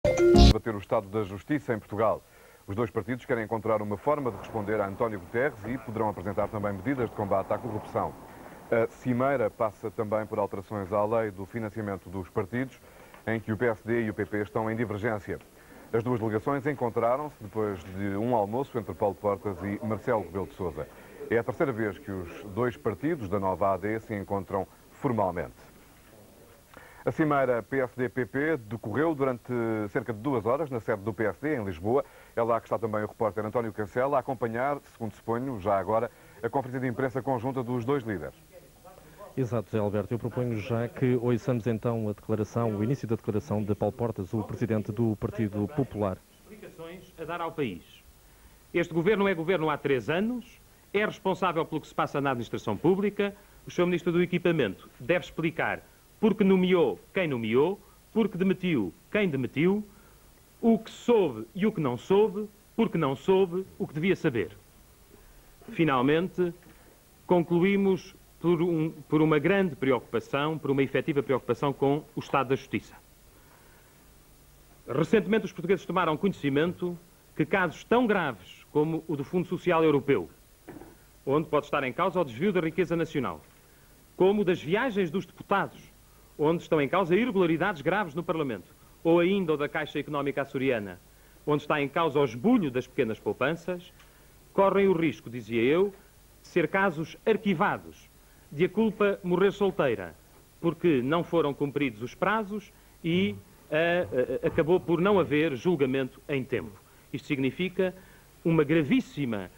Debater o estado da justiça em Portugal. Os dois partidos querem encontrar uma forma de responder a António Guterres e poderão apresentar também medidas de combate à corrupção. A cimeira passa também por alterações à lei do financiamento dos partidos, em que o PSD e o PP estão em divergência. As duas delegações encontraram-se depois de um almoço entre Paulo Portas e Marcelo Rebelo de Sousa. É a terceira vez que os dois partidos da nova AD se encontram formalmente. A cimeira PSD-PP decorreu durante cerca de 2 horas na sede do PSD, em Lisboa. É lá que está também o repórter António Cancela a acompanhar, segundo suponho, já agora, a conferência de imprensa conjunta dos dois líderes. Exato, Zé Alberto. Eu proponho já que ouçamos então a declaração, o início da declaração de Paulo Portas, o presidente do Partido Popular. Explicações a dar ao país. Este governo é governo há 3 anos, é responsável pelo que se passa na administração pública. O Sr. Ministro do Equipamento deve explicar porque nomeou quem nomeou, porque demitiu quem demitiu, o que soube e o que não soube, porque não soube o que devia saber. Finalmente, concluímos por uma grande preocupação, por uma efetiva preocupação com o estado da justiça. Recentemente os portugueses tomaram conhecimento que casos tão graves como o do Fundo Social Europeu, onde pode estar em causa o desvio da riqueza nacional, como o das viagens dos deputados, onde estão em causa irregularidades graves no Parlamento, ou ainda o da Caixa Económica Açoriana, onde está em causa o esbulho das pequenas poupanças, correm o risco, dizia eu, de ser casos arquivados, de a culpa morrer solteira, porque não foram cumpridos os prazos e acabou por não haver julgamento em tempo. Isto significa uma gravíssima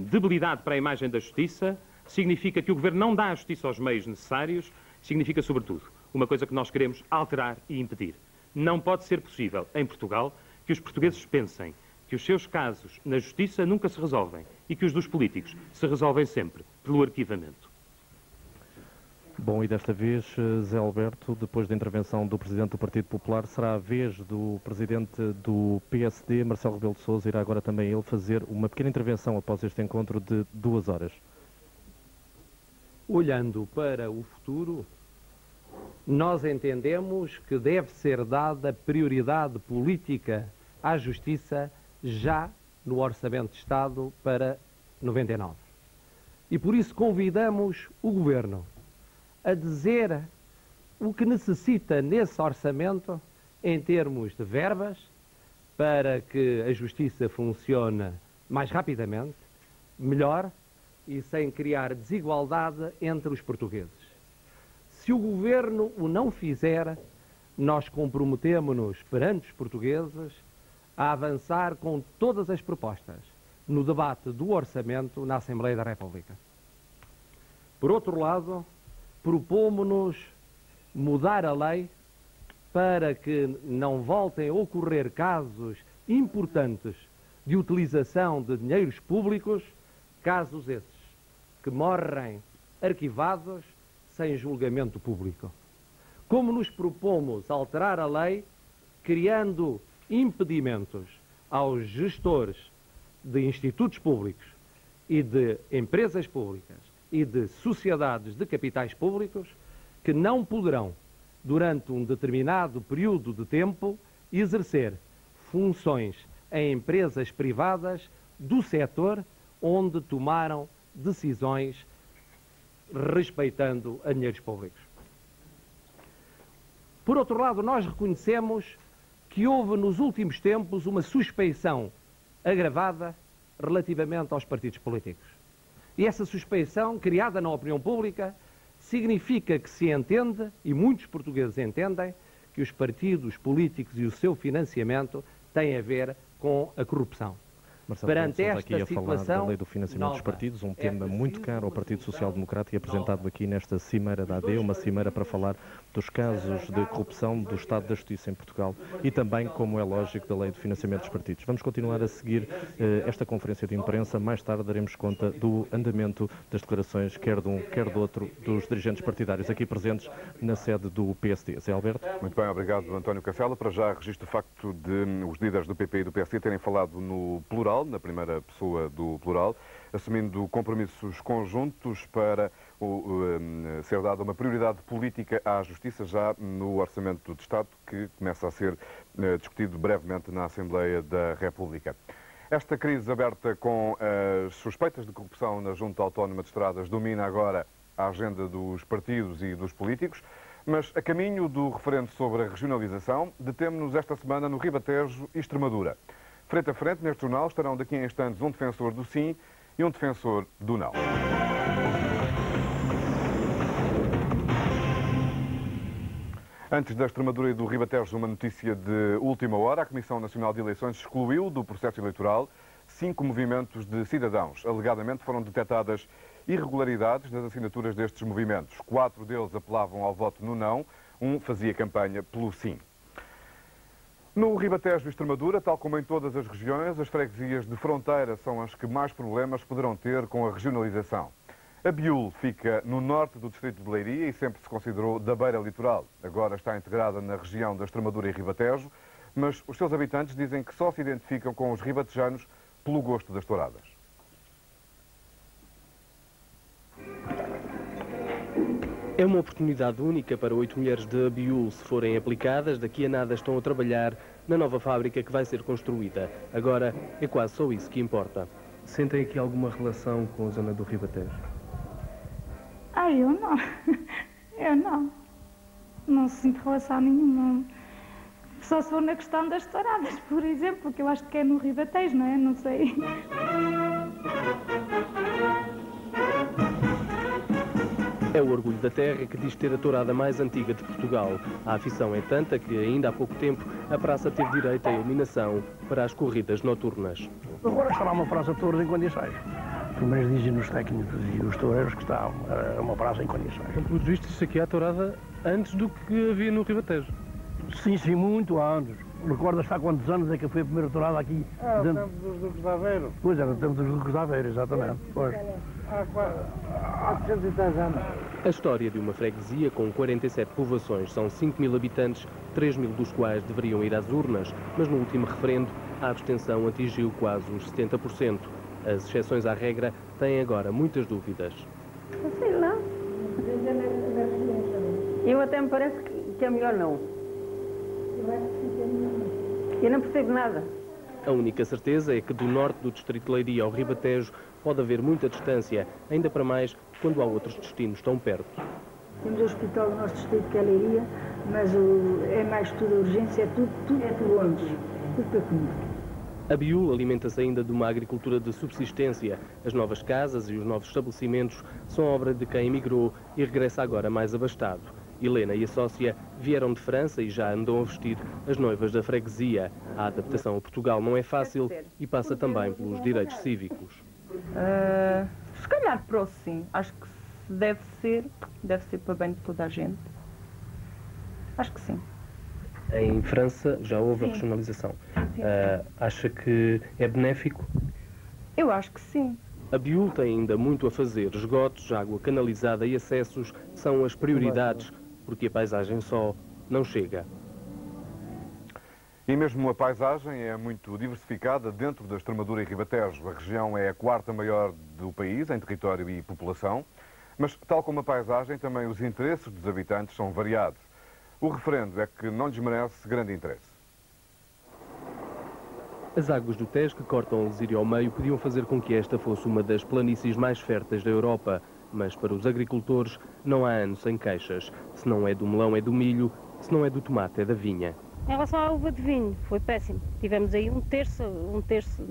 debilidade para a imagem da justiça, significa que o Governo não dá à justiça os meios necessários, significa, sobretudo, uma coisa que nós queremos alterar e impedir. Não pode ser possível, em Portugal, que os portugueses pensem que os seus casos na justiça nunca se resolvem e que os dos políticos se resolvem sempre pelo arquivamento. Bom, e desta vez, Zé Alberto, depois da intervenção do Presidente do Partido Popular, será a vez do Presidente do PSD, Marcelo Rebelo de Sousa, irá agora também ele fazer uma pequena intervenção após este encontro de 2 horas. Olhando para o futuro, nós entendemos que deve ser dada prioridade política à justiça já no Orçamento de Estado para 99. E por isso convidamos o Governo a dizer o que necessita nesse orçamento em termos de verbas para que a justiça funcione mais rapidamente, melhor e sem criar desigualdade entre os portugueses. Se o Governo o não fizer, nós comprometemo-nos perante os portugueses a avançar com todas as propostas no debate do Orçamento na Assembleia da República. Por outro lado, propomos-nos mudar a lei para que não voltem a ocorrer casos importantes de utilização de dinheiros públicos, casos esses que morrem arquivados sem julgamento público. Como nos propomos alterar a lei, criando impedimentos aos gestores de institutos públicos e de empresas públicas e de sociedades de capitais públicos que não poderão, durante um determinado período de tempo, exercer funções em empresas privadas do setor onde tomaram decisões respeitando a dinheiros públicos. Por outro lado, nós reconhecemos que houve nos últimos tempos uma suspeição agravada relativamente aos partidos políticos. E essa suspeição, criada na opinião pública, significa que se entende, e muitos portugueses entendem, que os partidos políticos e o seu financiamento têm a ver com a corrupção. Marcelo, Perante estamos esta aqui a falar situação da lei do financiamento dos partidos, um tema muito caro ao Partido Social Democrata e apresentado aqui nesta cimeira da AD, uma cimeira para falar dos casos de corrupção do Estado da Justiça em Portugal e também, como é lógico, da lei do financiamento dos partidos. Vamos continuar a seguir esta conferência de imprensa. Mais tarde daremos conta do andamento das declarações, quer de um, quer do outro, dos dirigentes partidários aqui presentes na sede do PSD. Zé Alberto. Muito bem, obrigado, António Cancela. Para já registro o facto de os líderes do PP e do PSD terem falado no plural. Portugal, na primeira pessoa do plural, assumindo compromissos conjuntos para ser dada uma prioridade política à justiça já no Orçamento de Estado, que começa a ser discutido brevemente na Assembleia da República. Esta crise aberta com as suspeitas de corrupção na Junta Autónoma de Estradas domina agora a agenda dos partidos e dos políticos, mas a caminho do referendo sobre a regionalização, detemos-nos esta semana no Ribatejo e Extremadura. Frente a frente, neste jornal, estarão daqui a instantes um defensor do sim e um defensor do não. Antes da Extremadura e do Ribatejo, uma notícia de última hora. A Comissão Nacional de Eleições excluiu do processo eleitoral 5 movimentos de cidadãos. Alegadamente foram detectadas irregularidades nas assinaturas destes movimentos. 4 deles apelavam ao voto no não, um fazia campanha pelo sim. No Ribatejo e Extremadura, tal como em todas as regiões, as freguesias de fronteira são as que mais problemas poderão ter com a regionalização. A Biúl fica no norte do distrito de Leiria e sempre se considerou da beira litoral. Agora está integrada na região da Extremadura e Ribatejo, mas os seus habitantes dizem que só se identificam com os ribatejanos pelo gosto das touradas. É uma oportunidade única para 8 mulheres de Abiúl. Se forem aplicadas, daqui a nada estão a trabalhar na nova fábrica que vai ser construída. Agora é quase só isso que importa. Sentem aqui alguma relação com a zona do Ribatejo? Eu não. Eu não. Não sinto relação nenhuma. Só se for na questão das touradas, por exemplo, que eu acho que é no Ribatejo, não é? Não sei. É o orgulho da terra que diz ter a tourada mais antiga de Portugal. A afição é tanta que, ainda há pouco tempo, a praça teve direito à iluminação para as corridas noturnas. Agora estará uma praça de touros em condições. Pelo menos dizem os técnicos e os toureiros que está uma praça em condições. Pelos vistos, isto aqui é a tourada antes do que havia no Ribatejo. Sim, muito antes. Recordas-te há quantos anos é que foi a primeira tourada aqui? O tempo dos Duques de Aveiro. Pois era, o tempo dos Duques de Aveiro, exatamente. Pois. Há 410 anos. A história de uma freguesia com 47 povoações. São 5.000 habitantes, 3.000 dos quais deveriam ir às urnas, mas no último referendo a abstenção atingiu quase os 70%. As exceções à regra têm agora muitas dúvidas. Sei lá. Eu até me parece que é melhor não. Eu não percebo nada. A única certeza é que do norte do distrito de Leiria ao Ribatejo pode haver muita distância, ainda para mais quando há outros destinos tão perto. Temos o hospital do nosso distrito, que é Leiria, mas é mais tudo a urgência, é tudo longe, tudo para comer. A Biúl alimenta-se ainda de uma agricultura de subsistência. As novas casas e os novos estabelecimentos são obra de quem emigrou e regressa agora mais abastado. Helena e a sócia vieram de França e já andam a vestir as noivas da freguesia. A adaptação a Portugal não é fácil e passa também pelos direitos cívicos. Se calhar para o sim. Acho que deve ser para bem de toda a gente. Acho que sim. Em França já houve a regionalização. Acha que é benéfico? Eu acho que sim. A Biúl tem ainda muito a fazer. Esgotos, água canalizada e acessos são as prioridades, porque a paisagem só não chega. E mesmo a paisagem é muito diversificada dentro da Extremadura e Ribatejo. A região é a 4ª maior do país em território e população, mas tal como a paisagem, também os interesses dos habitantes são variados. O referendo é que não lhes merece grande interesse. As águas do Tejo, que cortam a Lesíria ao meio, podiam fazer com que esta fosse uma das planícies mais férteis da Europa. Mas para os agricultores não há ano sem queixas. Se não é do melão, é do milho. Se não é do tomate, é da vinha. Em relação à uva de vinho, foi péssimo. Tivemos aí um terço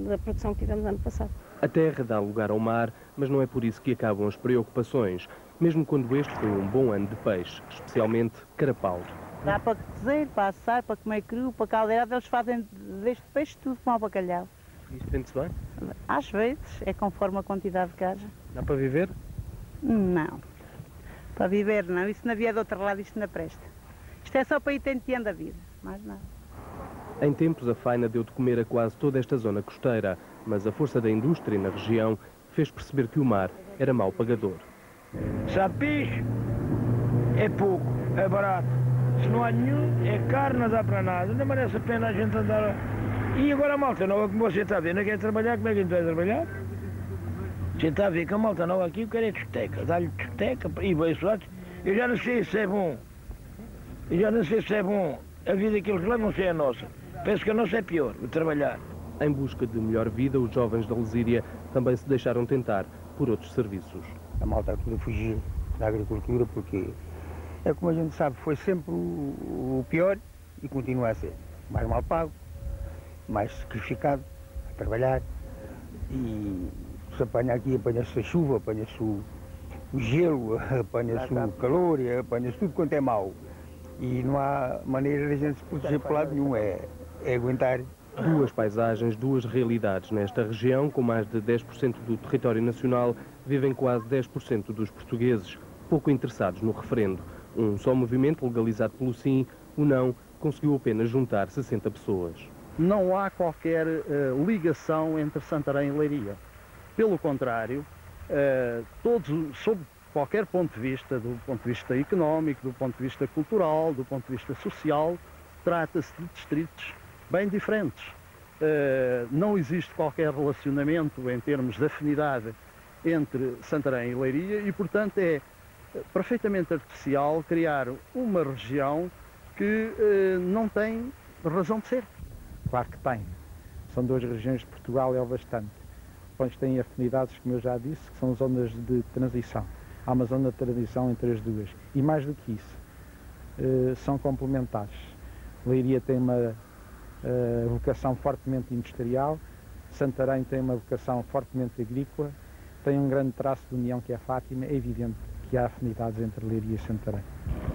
da produção que tivemos ano passado. A terra dá lugar ao mar, mas não é por isso que acabam as preocupações, mesmo quando este foi um bom ano de peixe, especialmente carapau. Dá para cozer, para assar, para comer cru, para caldeirada, eles fazem deste peixe tudo com o bacalhau. Isto vende-se bem? Às vezes, é conforme a quantidade de carne. Dá para viver? Não. Para viver não, isso não havia de outro lado, isto não presta. Isto é só para ir tenteando a vida, mais nada. Em tempos a faina deu de comer a quase toda esta zona costeira, mas a força da indústria na região fez perceber que o mar era mau pagador. Sapiche é pouco, é barato. Se não há nenhum, é caro, não dá para nada. Não merece a pena a gente andar E agora a malta nova, como você está a ver, não quer trabalhar, como é que a gente vai trabalhar? Você está a ver que a malta nova aqui, eu quero é discoteca, dá-lhe discoteca e beijotes. Eu já não sei se é bom. Eu já não sei se é bom. A vida que eles levam se é a nossa. Penso que a nossa é pior, o trabalhar. Em busca de melhor vida, os jovens da Lesíria também se deixaram tentar por outros serviços. A malta toda fugiu da agricultura porque, é como a gente sabe, foi sempre o pior e continua a ser. Mais mal pago, mais sacrificado a trabalhar e se apanha aqui, apanha-se a chuva, apanha-se o gelo, apanha-se o calor, apanha-se tudo quanto é mau. E não há maneira de a gente se proteger por lado nenhum, é aguentar. Duas paisagens, duas realidades. Nesta região, com mais de 10% do território nacional, vivem quase 10% dos portugueses, pouco interessados no referendo. Um só movimento legalizado pelo sim, o não, conseguiu apenas juntar 60 pessoas. Não há qualquer ligação entre Santarém e Leiria. Pelo contrário, todos, sob qualquer ponto de vista, do ponto de vista económico, do ponto de vista cultural, do ponto de vista social, trata-se de distritos bem diferentes. Não existe qualquer relacionamento em termos de afinidade entre Santarém e Leiria e, portanto, é perfeitamente artificial criar uma região que não tem razão de ser. Claro que tem. São duas regiões de Portugal e é o bastante. Depois têm afinidades, como eu já disse, que são zonas de transição. Há uma zona de transição entre as duas. E mais do que isso, são complementares. Leiria tem uma vocação fortemente industrial, Santarém tem uma vocação fortemente agrícola, tem um grande traço de união que é Fátima. É evidente que há afinidades entre Leiria e Santarém.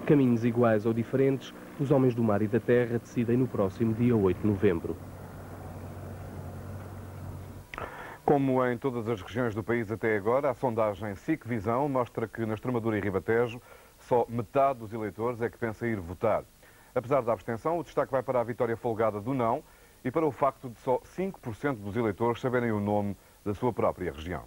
Caminhos iguais ou diferentes, os homens do mar e da terra decidem no próximo dia 8 de novembro. Como em todas as regiões do país até agora, a sondagem SIC Visão mostra que na Extremadura e Ribatejo só metade dos eleitores é que pensa ir votar. Apesar da abstenção, o destaque vai para a vitória folgada do não e para o facto de só 5% dos eleitores saberem o nome da sua própria região.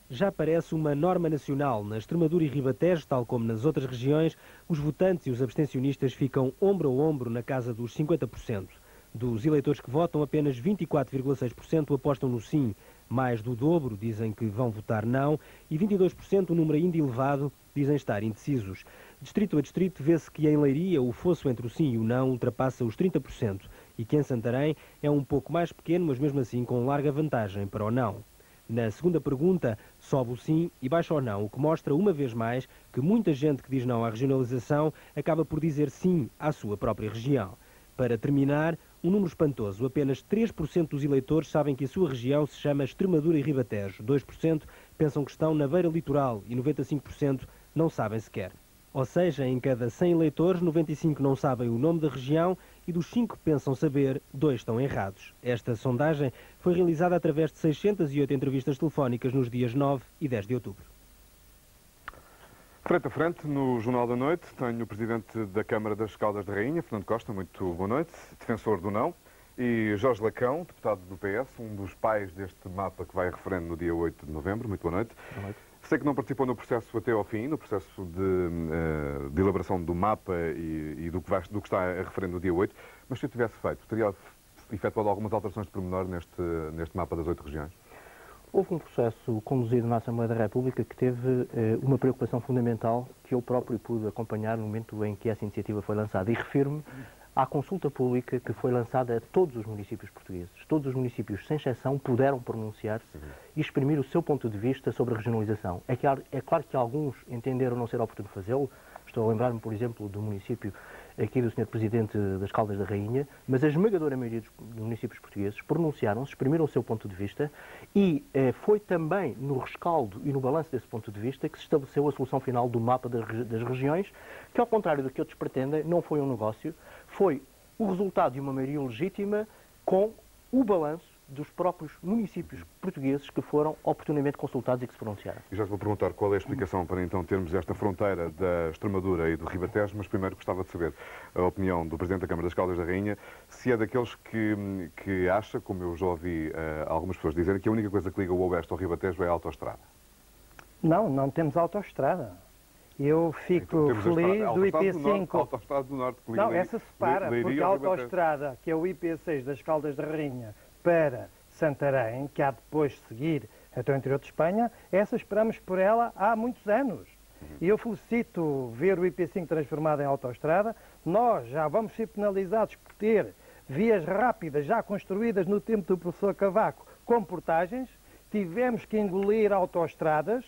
Já parece uma norma nacional. Na Extremadura e Ribatejo, tal como nas outras regiões, os votantes e os abstencionistas ficam ombro a ombro na casa dos 50%. Dos eleitores que votam, apenas 24,6% apostam no sim. Mais do dobro dizem que vão votar não e 22%, um número ainda elevado, dizem estar indecisos. Distrito a distrito, vê-se que em Leiria o fosso entre o sim e o não ultrapassa os 30% e que em Santarém é um pouco mais pequeno, mas mesmo assim com larga vantagem para o não. Na segunda pergunta, sobe o sim e baixa o não, o que mostra uma vez mais que muita gente que diz não à regionalização acaba por dizer sim à sua própria região. Para terminar, um número espantoso. Apenas 3% dos eleitores sabem que a sua região se chama Extremadura e Ribatejo. 2% pensam que estão na beira litoral e 95% não sabem sequer. Ou seja, em cada 100 eleitores, 95 não sabem o nome da região e dos 5 que pensam saber, 2 estão errados. Esta sondagem foi realizada através de 608 entrevistas telefónicas nos dias 9 e 10 de outubro. Frente a frente, no Jornal da Noite, tenho o Presidente da Câmara das Caldas da Rainha, Fernando Costa, muito boa noite, defensor do não, e Jorge Lacão, deputado do PS, um dos pais deste mapa que vai a referendo no dia 8 de novembro. Muito boa noite. Boa noite. Sei que não participou no processo até ao fim, no processo de elaboração do mapa e do que está a referendo no dia 8, mas se eu tivesse feito, teria efetuado algumas alterações de pormenor neste mapa das 8 regiões? Houve um processo conduzido na Assembleia da República que teve uma preocupação fundamental que eu próprio pude acompanhar no momento em que essa iniciativa foi lançada. E refiro-me à consulta pública que foi lançada a todos os municípios portugueses. Todos os municípios, sem exceção, puderam pronunciar-se e exprimir o seu ponto de vista sobre a regionalização. É claro que alguns entenderam não ser oportuno fazê-lo. Estou a lembrar-me, por exemplo, do município aqui do Sr. Presidente das Caldas da Rainha, mas a esmagadora maioria dos municípios portugueses pronunciaram-se, exprimiram o seu ponto de vista e foi também no rescaldo e no balanço desse ponto de vista que se estabeleceu a solução final do mapa das regiões, que ao contrário do que outros pretendem, não foi um negócio, foi o resultado de uma maioria legítima com o balanço dos próprios municípios portugueses que foram oportunamente consultados e que se pronunciaram. E já te vou perguntar qual é a explicação para então termos esta fronteira da Extremadura e do Ribatejo, mas primeiro gostava de saber a opinião do Presidente da Câmara das Caldas da Rainha, se é daqueles que acha, como eu já ouvi algumas pessoas dizerem, que a única coisa que liga o Oeste ao Ribatejo é a autoestrada. Não temos autoestrada. Eu fico feliz do IP5. Autostrada do Norte. Não, essa separa, porque a autostrada, que é o IP6 das Caldas da Rainha para Santarém, que há depois de seguir até o interior de Espanha, essa esperamos por ela há muitos anos. E eu felicito ver o IP5 transformado em autostrada. Nós já vamos ser penalizados por ter vias rápidas já construídas no tempo do professor Cavaco com portagens. Tivemos que engolir autostradas,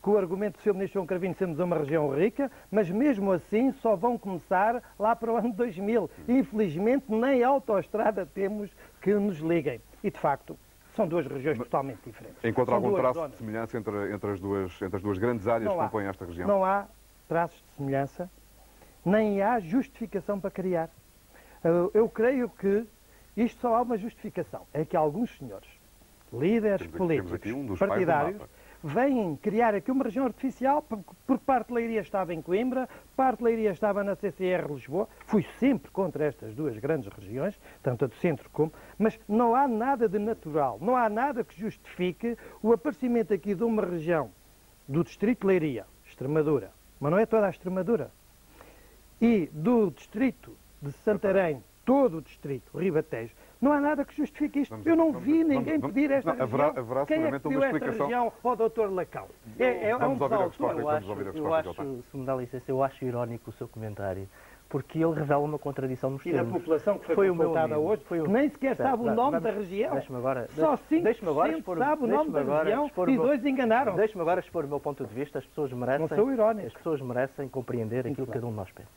com o argumento do Sr. Ministro João Cravinho sermos uma região rica, mas mesmo assim só vão começar lá para o ano 2000. Infelizmente nem autoestrada temos que nos liguem. E de facto são duas regiões totalmente diferentes. Encontra algum traço de semelhança entre as duas grandes áreas que compõem esta região? Não há traços de semelhança, nem há justificação para criar. Eu creio que isto só há uma justificação. É que alguns senhores, líderes políticos, partidários, vêm criar aqui uma região artificial, porque parte de Leiria estava em Coimbra, parte de Leiria estava na CCR Lisboa. Fui sempre contra estas duas grandes regiões, tanto a do centro como... Mas não há nada de natural, não há nada que justifique o aparecimento aqui de uma região do distrito de Leiria, Extremadura, mas não é toda a Extremadura, e do distrito de Santarém, todo o distrito, Ribatejo. Não há nada que justifique isto. Eu não vi ninguém pedir esta região. Quem é que pediu esta região ao Dr. Lacão? É um salto. Eu acho, se me dá licença, eu acho irónico o seu comentário, porque ele revela uma contradição nos termos. E da população que foi consultada hoje, que nem sequer sabe o nome da região. Deixa-me agora, só 5% sabe o nome da região e 2 enganaram. Deixa-me agora expor o meu ponto de vista. As pessoas merecem compreender aquilo que cada um de nós pensa.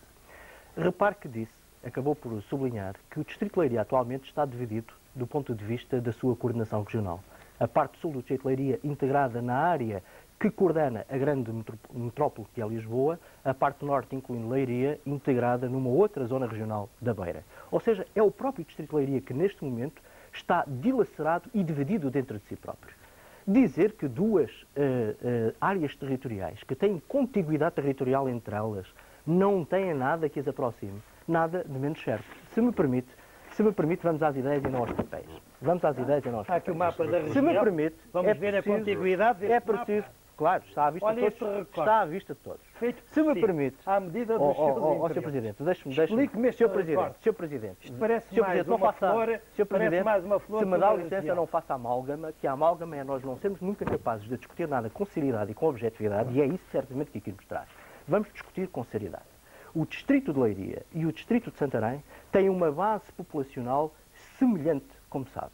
Repare que disse, acabou por sublinhar que o Distrito de Leiria atualmente está dividido do ponto de vista da sua coordenação regional. A parte sul do Distrito de Leiria integrada na área que coordena a grande metrópole que é Lisboa, a parte norte, incluindo Leiria, integrada numa outra zona regional da Beira. Ou seja, é o próprio Distrito de Leiria que neste momento está dilacerado e dividido dentro de si próprio. Dizer que duas áreas territoriais que têm contiguidade territorial entre elas não têm nada que as aproxime, nada de menos certo. Se me permite, vamos às ideias e não aos papéis. Há aqui o mapa da região. Se me permite, vamos ver a contiguidade deste preciso. Claro, está à vista de todos. Está à vista de todos. Se me permite, à medida dos seus interesses. Sr. Presidente, explique-me este Sr. Presidente. Isto parece mais uma flor. Se me dá licença, não faça amálgama, que a amálgama é nós não sermos nunca capazes de discutir nada com seriedade e com objetividade, e é isso certamente que aqui nos traz. Vamos discutir com seriedade. O Distrito de Leiria e o Distrito de Santarém têm uma base populacional semelhante, como sabe.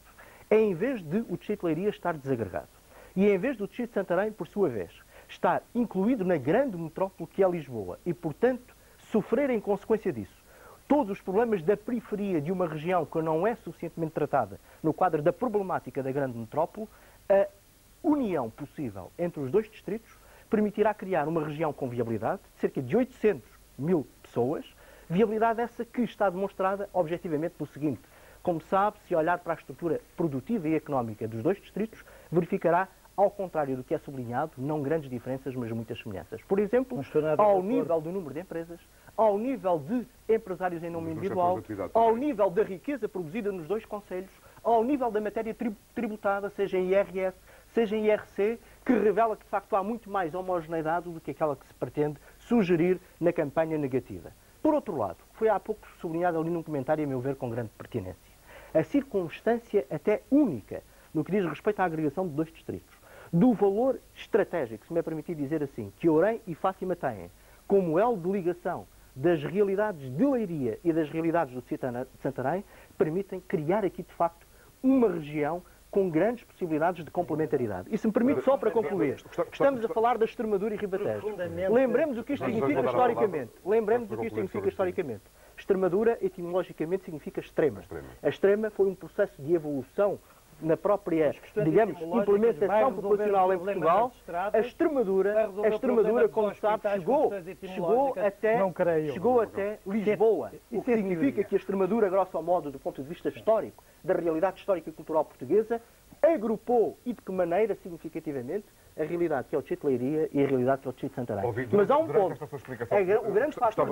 Em vez de o Distrito de Leiria estar desagregado e em vez do Distrito de Santarém, por sua vez, estar incluído na grande metrópole que é Lisboa e, portanto, sofrer em consequência disso todos os problemas da periferia de uma região que não é suficientemente tratada no quadro da problemática da grande metrópole, a união possível entre os dois distritos permitirá criar uma região com viabilidade de cerca de 800.000 pessoas, viabilidade essa que está demonstrada objetivamente no seguinte. Como sabe, se olhar para a estrutura produtiva e económica dos dois distritos, verificará, ao contrário do que é sublinhado, não grandes diferenças, mas muitas semelhanças. Por exemplo, ao nível do número de empresas, ao nível de empresários em nome individual, ao nível da riqueza produzida nos dois concelhos, ao nível da matéria tributada, seja em IRS, seja em IRC, que revela que, de facto, há muito mais homogeneidade do que aquela que se pretende sugerir na campanha negativa. Por outro lado, foi há pouco sublinhado ali num comentário, a meu ver, com grande pertinência, a circunstância até única no que diz respeito à agregação de dois distritos, do valor estratégico, se me é permitido dizer assim, que Ourém e Fátima têm, como elo de ligação das realidades de Leiria e das realidades do Distrito de Santarém, permitem criar aqui, de facto, uma região com grandes possibilidades de complementaridade. E se me permite, só para concluir, estamos a falar da Extremadura e Ribatejo. Lembremos o que isto significa historicamente. Extremadura, etimologicamente, significa extrema. A extrema foi um processo de evolução na própria, digamos, implementação populacional em Portugal. A Extremadura, como sabe, chegou até Lisboa. O que significa que a Extremadura, grosso modo, do ponto de vista histórico, da realidade histórica e cultural portuguesa, agrupou, e de que maneira significativamente, a realidade que é o Distrito de Leiria e a realidade que é o Distrito de Santarém. Mas há um ponto. O grande fator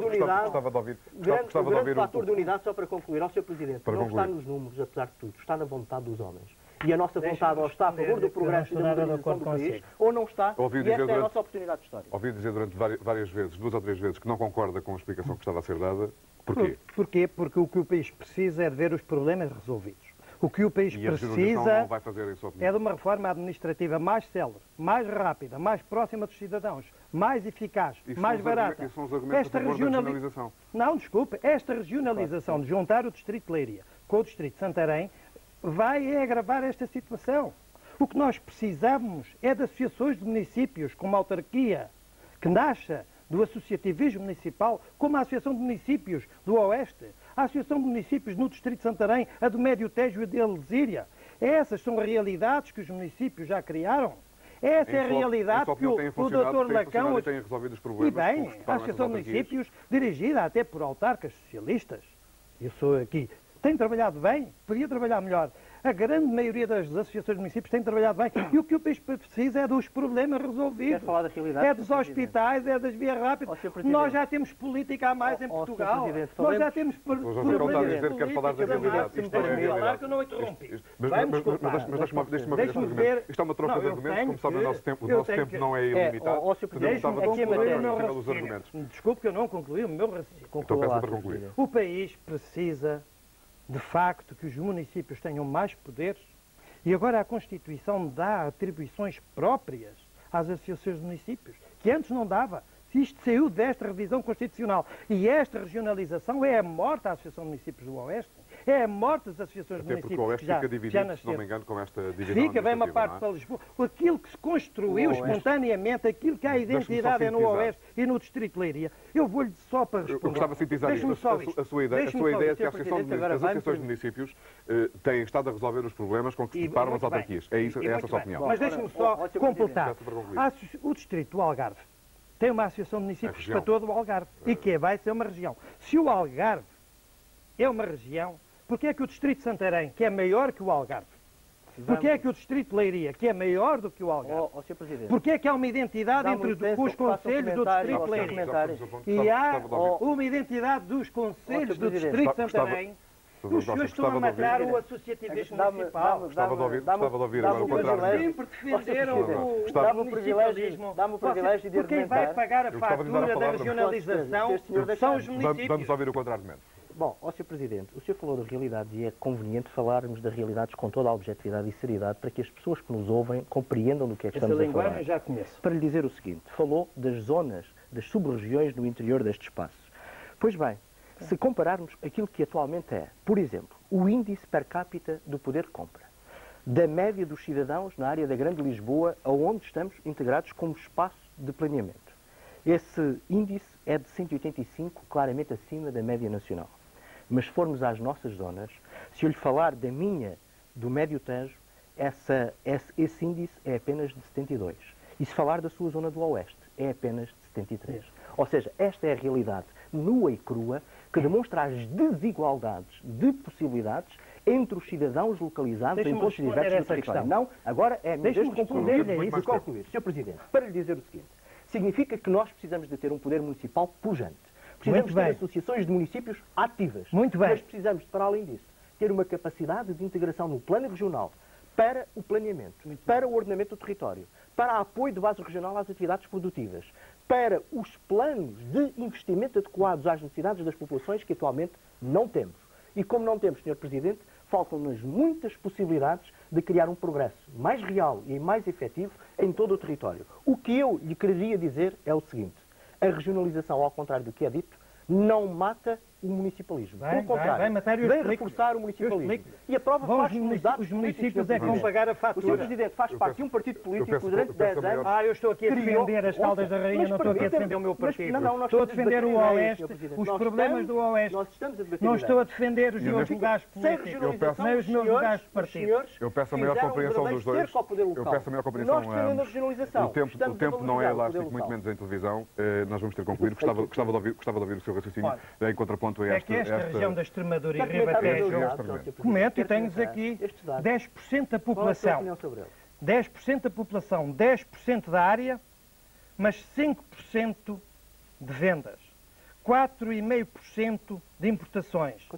de unidade, só para concluir, ao Sr. Presidente, não está nos números, apesar de tudo, está na vontade dos homens. E a nossa vontade ou está a favor do progresso e da modernização do país, ou não está, e esta é a nossa oportunidade histórica. Ouvi dizer durante várias vezes, 2 ou 3 vezes, que não concorda com a explicação que estava a ser dada. Porquê? Porquê? Porque o que o país precisa é de ver os problemas resolvidos. O que o país precisa não vai fazer, em sua opinião, é de uma reforma administrativa mais célere, mais rápida, mais próxima dos cidadãos, mais eficaz, mais barata. Isso são os argumentos a favor da regionalização. Não, desculpe, esta regionalização de juntar o Distrito de Leiria com o Distrito de Santarém vai agravar esta situação. O que nós precisamos é de associações de municípios com uma autarquia que nasça do associativismo municipal, como a Associação de Municípios do Oeste, a Associação de Municípios no Distrito de Santarém, a do Médio Tejo e a de Alzíria. Essas são realidades que os municípios já criaram. Essa é a realidade que o Dr. Lacão... tem resolvido os problemas. E bem, a Associação de Municípios, dirigida até por autarcas socialistas, eu sou aqui, tem trabalhado bem, podia trabalhar melhor. A grande maioria das associações de municípios tem trabalhado bem. E o que o país precisa é dos problemas resolvidos. Quer falar da realidade? É dos hospitais, é das vias rápidas. Nós já temos política a mais em Portugal. Nós já temos problemas dizer que quer falar da realidade. Deixe-me falar que eu não interrompi. Mas deixe-me ver este argumento. Isto é uma troca de argumentos. Como sabe, o nosso tempo não é ilimitado. Deixe-me concluir o meu raciocínio. Desculpe que eu não concluí o meu raciocínio. Então peço para concluir. O país precisa, de facto, que os municípios tenham mais poderes, e agora a Constituição dá atribuições próprias às associações de municípios, que antes não dava. Isto saiu desta revisão constitucional. E esta regionalização é a morte da Associação de Municípios do Oeste, é a morte das associações de municípios. Porque o Oeste fica dividido, se não me engano, com esta divisão. Fica bem uma parte para Lisboa. Aquilo que se construiu espontaneamente, aquilo que há identidade é no Oeste e no Distrito de Leiria. Eu vou-lhe só para responder. Eu gostava de sintetizar a sua ideia. A sua ideia é que as associações de municípios têm estado a resolver os problemas com que se deparam as autarquias. É essa a sua opinião. Mas deixe-me só completar. O Distrito do Algarve tem uma associação de municípios para todo o Algarve e que vai ser uma região. Se o Algarve é uma região, porquê é que o Distrito de Santarém, que é maior que o Algarve, porquê é que o Distrito de Leiria, que é maior do que o Algarve, porquê é que há uma identidade entre os concelhos do Distrito de Leiria e há uma identidade dos concelhos do Distrito de Santarém? Os senhores estão a matar o associativismo municipal. Gostava de ouvir agora o contrário. Sempre defenderam o municipalismo. Dá-me o privilégio de argumentar. Quem vai pagar a fatura da regionalização são os municípios. Vamos ouvir o contra-argumento. Bom, ó Sr. Presidente, o senhor falou de realidades e é conveniente falarmos de realidades com toda a objetividade e seriedade para que as pessoas que nos ouvem compreendam do que é que estamos a falar. Essa linguagem já conheço. Para lhe dizer o seguinte, falou das zonas, das sub-regiões no interior deste espaço. Pois bem, se compararmos aquilo que atualmente é, por exemplo, o índice per capita do poder de compra, da média dos cidadãos na área da Grande Lisboa, aonde estamos integrados como espaço de planeamento. Esse índice é de 185, claramente acima da média nacional. Mas se formos às nossas zonas, se eu lhe falar da minha, do Médio Tejo, esse índice é apenas de 72. E se falar da sua zona do Oeste, é apenas de 73. Ou seja, esta é a realidade nua e crua que demonstra as desigualdades de possibilidades entre os cidadãos localizados em pontos diversos do território. Não, agora é... Deixe-me concluir. Sr. Presidente, para lhe dizer o seguinte, significa que nós precisamos de ter um poder municipal pujante. Precisamos ter associações de municípios ativas. Muito bem. Mas precisamos, para além disso, ter uma capacidade de integração no plano regional para o planeamento, para o ordenamento do território, para apoio de base regional às atividades produtivas, para os planos de investimento adequados às necessidades das populações que atualmente não temos. E como não temos, Sr. Presidente, faltam-nos muitas possibilidades de criar um progresso mais real e mais efetivo em todo o território. O que eu lhe quereria dizer é o seguinte, a regionalização, ao contrário do que é dito, não mata o municipalismo. Pelo contrário, vem reforçar o municipalismo. E a prova faz os municípios é que vão pagar a fatura. O Sr. Presidente faz parte de um partido político durante 10 anos... eu estou aqui a defender as Caldas da Rainha, não estou aqui a defender o meu partido. Estou a defender o Oeste, os problemas do Oeste. Não estou a defender os meus lugares políticos, nem os meus lugares de partido. Eu peço a maior compreensão dos dois. Eu peço a maior compreensão. O tempo não é elástico, muito menos em televisão. Nós vamos ter que concluir. Gostava de ouvir o seu raciocínio em contraponto a esta região da Extremadura e Ribatejo comete, e tenho aqui 10% da população, 10% da população, 10% da área, mas 5% de vendas, 4,5% de importações,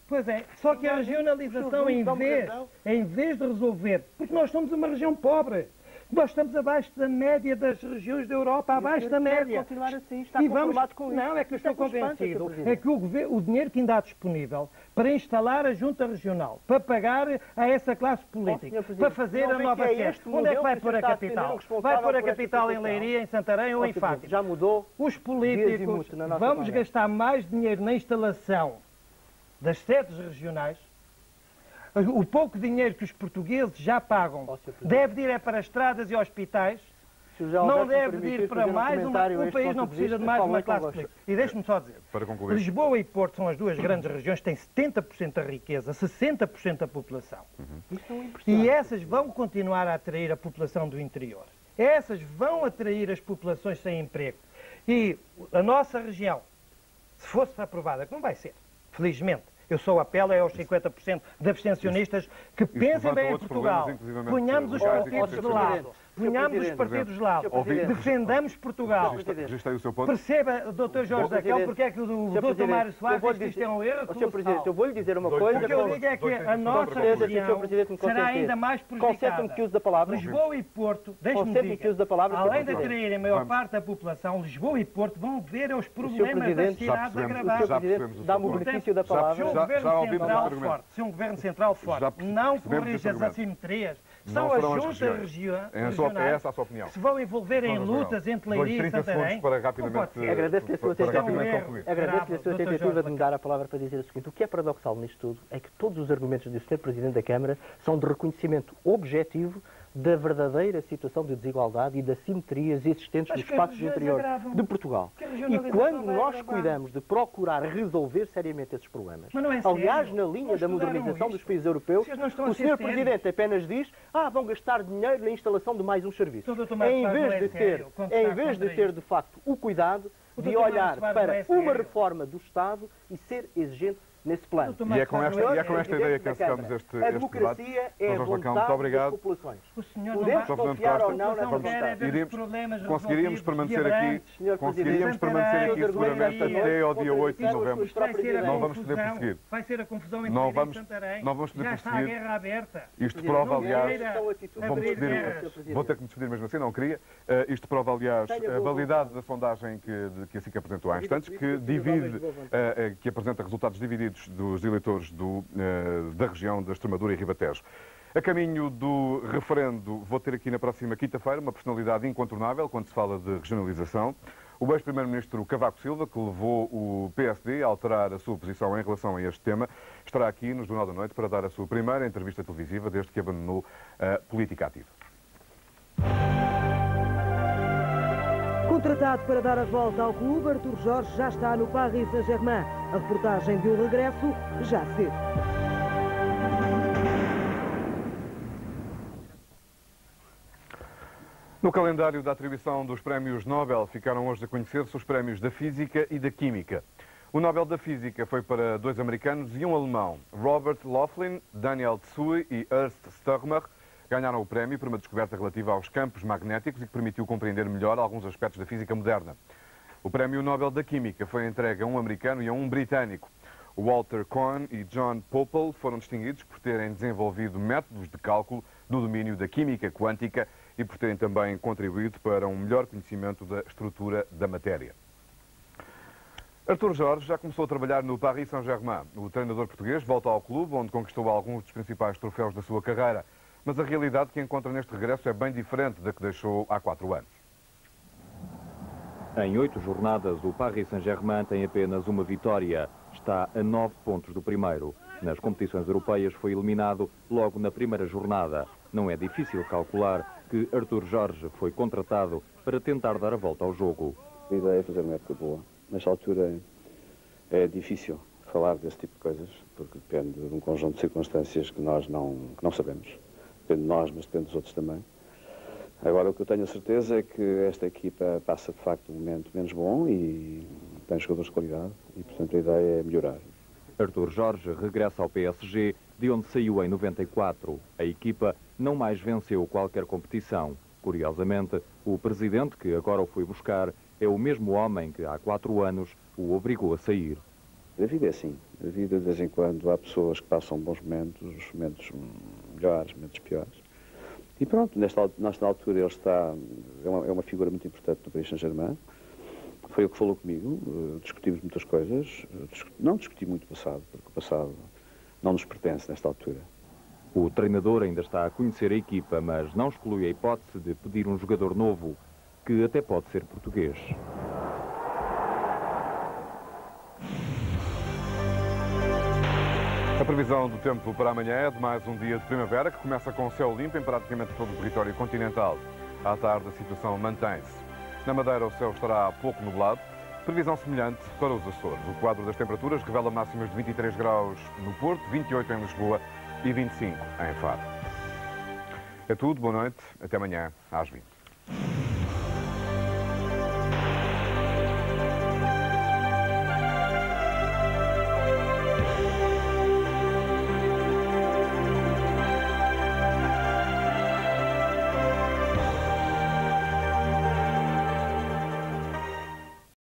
Pois é, só que a regionalização, em vez de resolver, porque nós somos uma região pobre, nós estamos abaixo da média das regiões da Europa, abaixo da média. Continuar assim, está conformado com isso. Não, é que eu estou convencido, é que o dinheiro que ainda há disponível para instalar a junta regional, para pagar a essa classe política, para fazer a nova sede, onde é que vai pôr a capital? Vai pôr a capital em Leiria, em Santarém ou em Fátima? Já mudou. Os políticos, vamos gastar mais dinheiro na instalação das sedes regionais. O pouco dinheiro que os portugueses já pagam deve ir para estradas e hospitais, não deve ir para mais o país não precisa de mais uma classe política. E deixe-me só dizer, Lisboa e Porto são as duas grandes regiões que têm 70% da riqueza, 60% da população. E essas vão continuar a atrair a população do interior. Essas vão atrair as populações sem emprego. E a nossa região, se fosse aprovada, que não vai ser, felizmente, eu só apelo aos 50% de abstencionistas que pensem bem em Portugal. Ponhamos os partidos de lado. Ponhamos os partidos de lado. Defendamos Portugal. Perceba, Dr. Jorge Daquel, porque é que o Dr. Mário Soares diz que isto é um erro. Sr. Presidente, eu vou lhe dizer uma coisa. O que eu digo é que a nossa região será ainda mais prejudicada. Que uso da palavra. Lisboa e Porto, deixe-me dizer, além de atraírem a maior parte da população, Lisboa e Porto vão ver os problemas das cidades agravados. Dá-me o benefício da palavra. Se um governo central forte não corrige as assimetrias, são as juntas regionais que se vão envolver em lutas entre Leiria e Santarém. Agradeço-lhe a sua tentativa de me dar a palavra para dizer o seguinte. O que é paradoxal nisto tudo é que todos os argumentos do Sr. Presidente da Câmara são de reconhecimento objetivo da verdadeira situação de desigualdade e das simetrias existentes nos espaços interiores de Portugal. E quando nós cuidamos de procurar resolver seriamente esses problemas, aliás, na linha da modernização dos países europeus, o Sr. Presidente apenas diz vão gastar dinheiro na instalação de mais um serviço. Em vez de ter, de facto, o cuidado de olhar para uma reforma do Estado e ser exigente nesse plano. E é com esta ideia que encerramos este debate. A democracia é a vontade das populações. Podemos confiar ou não nessa vontade. Conseguiríamos permanecer aqui seguramente até ao dia 8 de novembro. Não vamos poder prosseguir. Vai ser a confusão não vamos poder já está a guerra aberta. Isto prova, aliás, vou ter que me despedir mesmo assim, não queria. Isto prova, aliás, a validade da sondagem que a SIC apresentou há instantes, que apresenta resultados divididos dos eleitores da região da Extremadura e Ribatejo. A caminho do referendo, vou ter aqui na próxima quinta-feira uma personalidade incontornável quando se fala de regionalização. O ex-primeiro-ministro Cavaco Silva, que levou o PSD a alterar a sua posição em relação a este tema, estará aqui no Jornal da Noite para dar a sua primeira entrevista televisiva desde que abandonou a política ativa. Contratado para dar a volta ao clube, Artur Jorge já está no Paris Saint-Germain. A reportagem de um regresso já cedo. No calendário da atribuição dos prémios Nobel ficaram hoje a conhecer-se os prémios da Física e da Química. O Nobel da Física foi para dois americanos e um alemão. Robert Laughlin, Daniel Tsui e Ernst Stürmer ganharam o prémio por uma descoberta relativa aos campos magnéticos e que permitiu compreender melhor alguns aspectos da física moderna. O prémio Nobel da Química foi entregue a um americano e a um britânico. Walter Cohn e John Pople foram distinguidos por terem desenvolvido métodos de cálculo do domínio da química quântica e por terem também contribuído para um melhor conhecimento da estrutura da matéria. Artur Jorge já começou a trabalhar no Paris Saint-Germain. O treinador português volta ao clube, onde conquistou alguns dos principais troféus da sua carreira. Mas a realidade que encontra neste regresso é bem diferente da que deixou há 4 anos. Em 8 jornadas, o Paris Saint-Germain tem apenas uma vitória. Está a 9 pontos do primeiro. Nas competições europeias foi eliminado logo na primeira jornada. Não é difícil calcular que Artur Jorge foi contratado para tentar dar a volta ao jogo. A ideia é fazer uma época boa. Nesta altura é difícil falar desse tipo de coisas, porque depende de um conjunto de circunstâncias que nós não sabemos. Depende de nós, mas depende dos outros também. Agora, o que eu tenho a certeza é que esta equipa passa, de facto, um momento menos bom e tem jogadores de qualidade e, portanto, a ideia é melhorar. Artur Jorge regressa ao PSG, de onde saiu em 94. A equipa não mais venceu qualquer competição. Curiosamente, o presidente que agora o foi buscar é o mesmo homem que há 4 anos o obrigou a sair. A vida é assim. A vida, de vez em quando, há pessoas que passam bons momentos, momentos melhores, momentos piores. E pronto, nesta altura ele está, é uma figura muito importante no Paris Saint-Germain. Foi o que falou comigo, discutimos muitas coisas. Não discuti muito o passado, porque o passado não nos pertence nesta altura. O treinador ainda está a conhecer a equipa, mas não exclui a hipótese de pedir um jogador novo, que até pode ser português. A previsão do tempo para amanhã é de mais um dia de primavera, que começa com céu limpo em praticamente todo o território continental. À tarde a situação mantém-se. Na Madeira o céu estará pouco nublado, previsão semelhante para os Açores. O quadro das temperaturas revela máximas de 23 graus no Porto, 28 em Lisboa e 25 em Faro. É tudo, boa noite, até amanhã às 20.